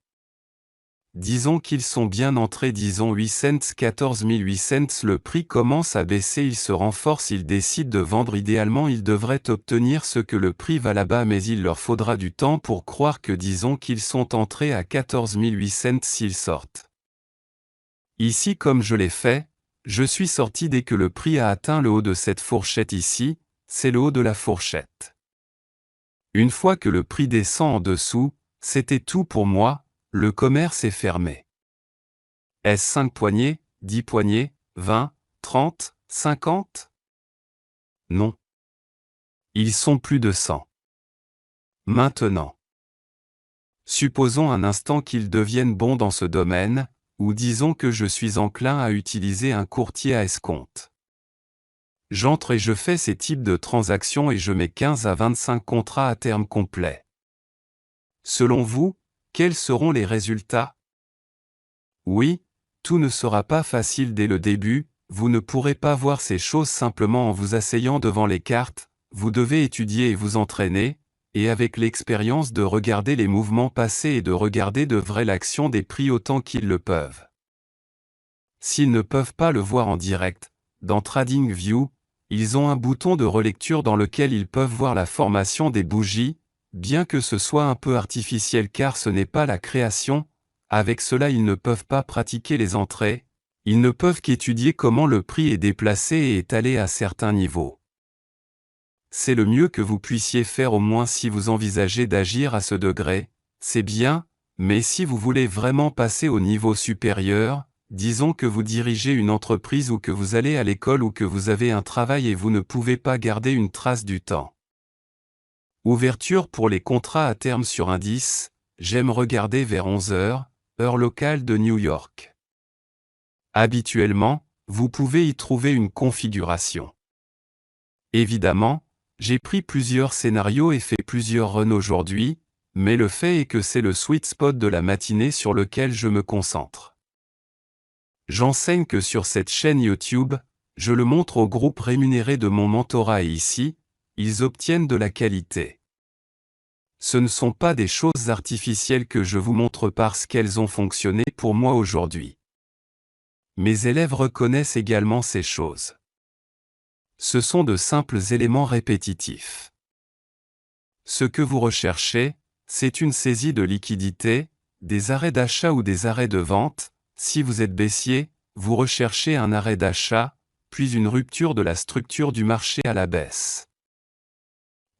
Speaker 1: Disons qu'ils sont bien entrés, disons 8 cents, 14 800 cents, le prix commence à baisser, il se renforce, ils décident de vendre, idéalement ils devraient obtenir ce que le prix va là-bas, mais il leur faudra du temps pour croire que disons qu'ils sont entrés à 14 800 s'ils sortent. Ici comme je l'ai fait, je suis sorti dès que le prix a atteint le haut de cette fourchette ici, c'est le haut de la fourchette. Une fois que le prix descend en dessous, c'était tout pour moi. Le commerce est fermé. Est-ce 5 poignées, 10 poignées, 20, 30, 50? Non. Ils sont plus de 100. Maintenant. Supposons un instant qu'ils deviennent bons dans ce domaine, ou disons que je suis enclin à utiliser un courtier à escompte. J'entre et je fais ces types de transactions et je mets 15 à 25 contrats à terme complet. Selon vous, quels seront les résultats? Oui, tout ne sera pas facile dès le début, vous ne pourrez pas voir ces choses simplement en vous asseyant devant les cartes, vous devez étudier et vous entraîner, et avec l'expérience de regarder les mouvements passés et de regarder de vrai l'action des prix autant qu'ils le peuvent. S'ils ne peuvent pas le voir en direct, dans TradingView, ils ont un bouton de relecture dans lequel ils peuvent voir la formation des bougies, bien que ce soit un peu artificiel car ce n'est pas la création. Avec cela ils ne peuvent pas pratiquer les entrées, ils ne peuvent qu'étudier comment le prix est déplacé et étalé à certains niveaux. c'est le mieux que vous puissiez faire au moins si vous envisagez d'agir à ce degré, c'est bien, mais si vous voulez vraiment passer au niveau supérieur, disons que vous dirigez une entreprise ou que vous allez à l'école ou que vous avez un travail et vous ne pouvez pas garder une trace du temps. Ouverture pour les contrats à terme sur indice, j'aime regarder vers 11 heures, heure locale de New York. Habituellement, vous pouvez y trouver une configuration. Évidemment, j'ai pris plusieurs scénarios et fait plusieurs runs aujourd'hui, mais le fait est que c'est le sweet spot de la matinée sur lequel je me concentre. J'enseigne que sur cette chaîne YouTube, je le montre aux groupes rémunérés de mon mentorat et ici, ils obtiennent de la qualité. Ce ne sont pas des choses artificielles que je vous montre parce qu'elles ont fonctionné pour moi aujourd'hui. Mes élèves reconnaissent également ces choses. Ce sont de simples éléments répétitifs. Ce que vous recherchez, c'est une saisie de liquidité, des arrêts d'achat ou des arrêts de vente. Si vous êtes baissier, vous recherchez un arrêt d'achat, puis une rupture de la structure du marché à la baisse.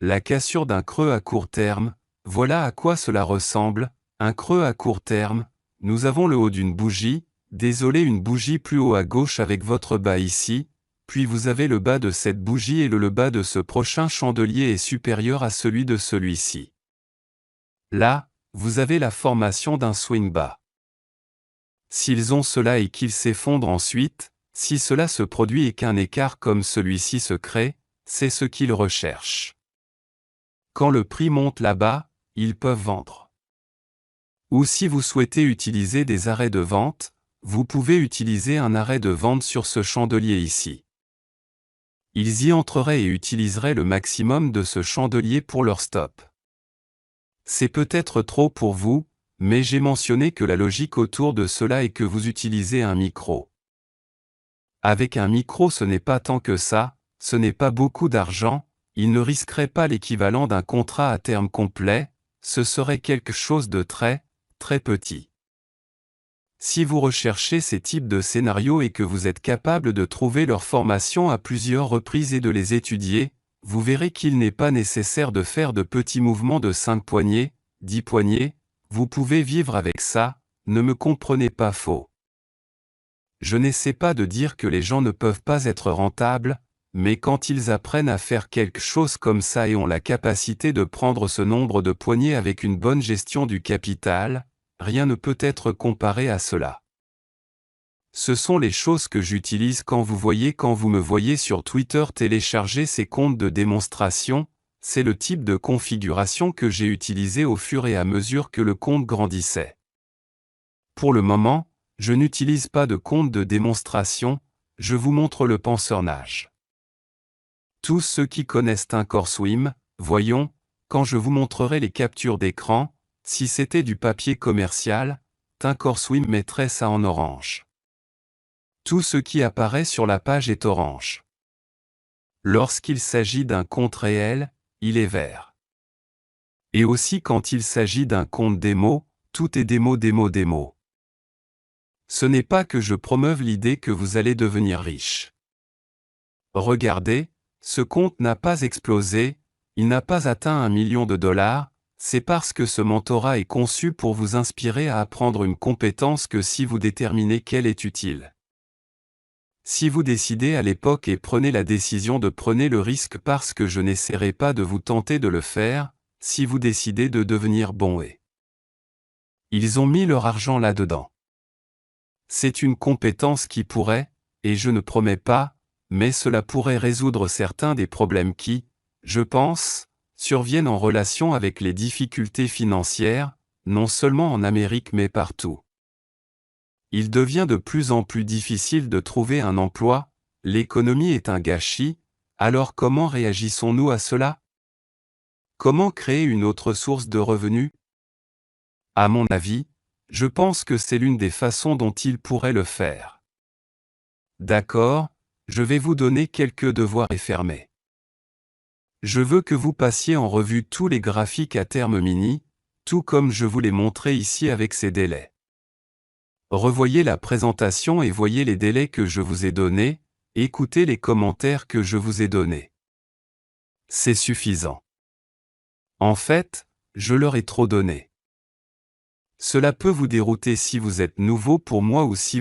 Speaker 1: La cassure d'un creux à court terme, voilà à quoi cela ressemble, un creux à court terme. Nous avons le haut d'une bougie, désolé une bougie plus haut à gauche avec votre bas ici, puis vous avez le bas de cette bougie et le bas de ce prochain chandelier est supérieur à celui de celui-ci. Là, vous avez la formation d'un swing bas. S'ils ont cela et qu'ils s'effondrent ensuite, si cela se produit et qu'un écart comme celui-ci se crée, c'est ce qu'ils recherchent. Quand le prix monte là-bas, ils peuvent vendre. Ou si vous souhaitez utiliser des arrêts de vente, vous pouvez utiliser un arrêt de vente sur ce chandelier ici. Ils y entreraient et utiliseraient le maximum de ce chandelier pour leur stop. C'est peut-être trop pour vous, mais j'ai mentionné que la logique autour de cela est que vous utilisez un micro. Avec un micro ce n'est pas tant que ça, ce n'est pas beaucoup d'argent, il ne risquerait pas l'équivalent d'un contrat à terme complet, ce serait quelque chose de très, très petit. Si vous recherchez ces types de scénarios et que vous êtes capable de trouver leur formation à plusieurs reprises et de les étudier, vous verrez qu'il n'est pas nécessaire de faire de petits mouvements de 5 poignées, 10 poignées, vous pouvez vivre avec ça, ne me comprenez pas faux. Je n'essaie pas de dire que les gens ne peuvent pas être rentables, mais quand ils apprennent à faire quelque chose comme ça et ont la capacité de prendre ce nombre de poignées avec une bonne gestion du capital, rien ne peut être comparé à cela. Ce sont les choses que j'utilise quand vous me voyez sur Twitter télécharger ces comptes de démonstration, c'est le type de configuration que j'ai utilisé au fur et à mesure que le compte grandissait. Pour le moment, je n'utilise pas de compte de démonstration, je vous montre le penseur-nage. Tous ceux qui connaissent Thinkorswim, voyons, quand je vous montrerai les captures d'écran, si c'était du papier commercial, Thinkorswim mettrait ça en orange. Tout ce qui apparaît sur la page est orange. Lorsqu'il s'agit d'un compte réel, il est vert. Et aussi quand il s'agit d'un compte démo, tout est démo. Ce n'est pas que je promeuve l'idée que vous allez devenir riche. Regardez, ce compte n'a pas explosé, il n'a pas atteint 1 million de dollars, c'est parce que ce mentorat est conçu pour vous inspirer à apprendre une compétence que si vous déterminez qu'elle est utile. Si vous décidez à l'époque et prenez la décision de prenez le risque parce que je n'essaierai pas de vous tenter de le faire, si vous décidez de devenir bon et. Ils ont mis leur argent là-dedans. C'est une compétence qui pourrait, et je ne promets pas, mais cela pourrait résoudre certains des problèmes qui, je pense, surviennent en relation avec les difficultés financières, non seulement en Amérique mais partout. Il devient de plus en plus difficile de trouver un emploi, l'économie est un gâchis, alors comment réagissons-nous à cela? Comment créer une autre source de revenus? À mon avis, je pense que c'est l'une des façons dont il pourrait le faire. D'accord, je vais vous donner quelques devoirs et fermer. Je veux que vous passiez en revue tous les graphiques à terme mini, tout comme je vous l'ai montré ici avec ces délais. Revoyez la présentation et voyez les délais que je vous ai donnés, écoutez les commentaires que je vous ai donnés. C'est suffisant. En fait, je leur ai trop donné. Cela peut vous dérouter si vous êtes nouveau pour moi ou si